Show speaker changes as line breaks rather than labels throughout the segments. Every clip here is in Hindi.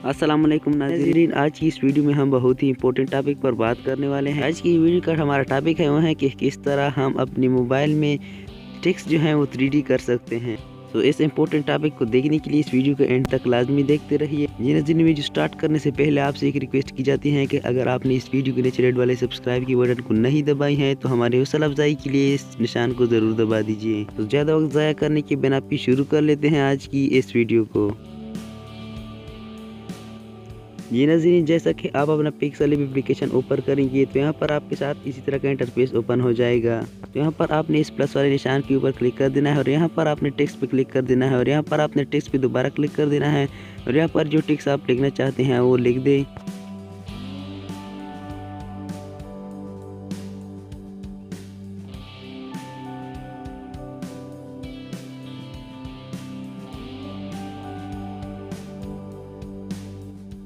अस्सलाम वालेकुम नाज़रीन, आज की इस वीडियो में हम बहुत ही इंपॉर्टेंट टॉपिक पर बात करने वाले हैं। आज की वीडियो का हमारा टॉपिक है वो है कि किस तरह हम अपने मोबाइल में टेक्स्ट जो है वो 3D कर सकते हैं। तो इस इंपॉर्टेंट टॉपिक को देखने के लिए इस वीडियो को एंड तक लाजमी देखते रहिए। जी नाज़रीन, वीडियो स्टार्ट करने से पहले आपसे एक रिक्वेस्ट की जाती है कि अगर आपने इस वीडियो के नीचे रेड वाले सब्सक्राइब की बटन को नहीं दबाई है तो हमारे हौसला अफजाई के लिए इस निशान को ज़रूर दबा दीजिए। तो ज़्यादा वक्त ज़ाया करने के बिना भी शुरू कर लेते हैं आज की इस वीडियो को। ये नाज़रीन, जैसा कि आप अपना पिक्सेल एप्लीकेशन ओपन करेंगे तो यहाँ पर आपके साथ इसी तरह का इंटरफेस ओपन हो जाएगा। तो यहाँ पर आपने इस प्लस वाले निशान के ऊपर क्लिक कर देना है और यहाँ पर आपने टेक्स्ट पे क्लिक कर देना है और यहाँ पर आपने टेक्स्ट पे दोबारा क्लिक कर देना है और यहाँ पर जो टेक्स्ट आप लिखना चाहते हैं वो लिख दें।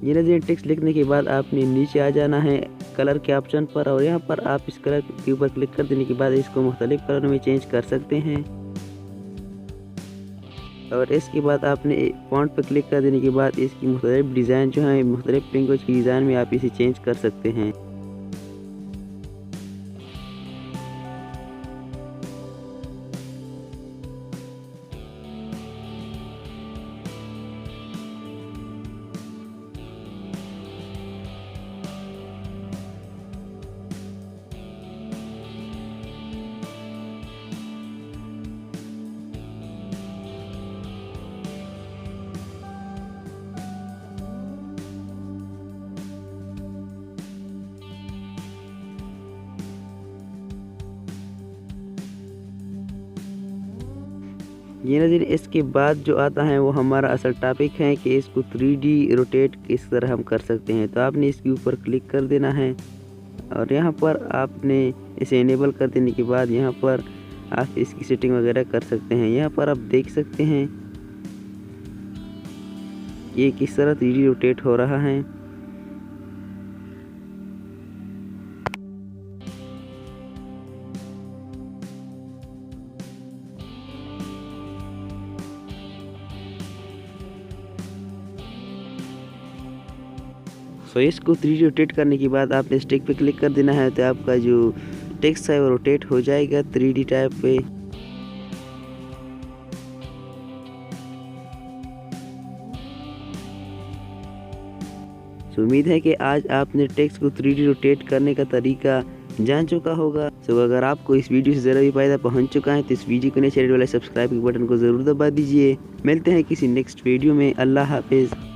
ये नाज़रीन, टेक्स्ट लिखने के बाद आपने नीचे आ जाना है कलर के ऑप्शन पर और यहाँ पर आप इस कलर के ऊपर क्लिक कर देने के बाद इसको मुख्तलिफ कलर में चेंज कर सकते हैं। और इसके बाद आपने फॉन्ट पर क्लिक कर देने के बाद इसकी मुख्तलिफ डिज़ाइन जो है मुख्तलिफ लैंग्वेज की डिज़ाइन में आप इसे चेंज कर सकते हैं। ये नाज़रीन, इसके बाद जो आता है वो हमारा असल टॉपिक है कि इसको 3D रोटेट किस तरह हम कर सकते हैं। तो आपने इसके ऊपर क्लिक कर देना है और यहाँ पर आपने इसे इनेबल कर देने के बाद यहाँ पर आप इसकी सेटिंग वगैरह कर सकते हैं। यहाँ पर आप देख सकते हैं ये किस तरह 3D रोटेट हो रहा है। सो इसको 3D रोटेट करने के बाद आपने स्टिक पे क्लिक कर देना है तो आपका जो टेक्स्ट है वो रोटेट हो जाएगा 3D टाइप पे। सो उम्मीद है कि आज आपने टेक्स्ट को 3D रोटेट करने का तरीका जान चुका होगा। सो अगर आपको इस वीडियो से ज़रा भी फ़ायदा पहुंच चुका है तो इस वीडियो को नीचे रेड वाले सब्सक्राइब के बटन को ज़रूर दबा दीजिए। मिलते हैं किसी नेक्स्ट वीडियो में। अल्लाह हाफिज़।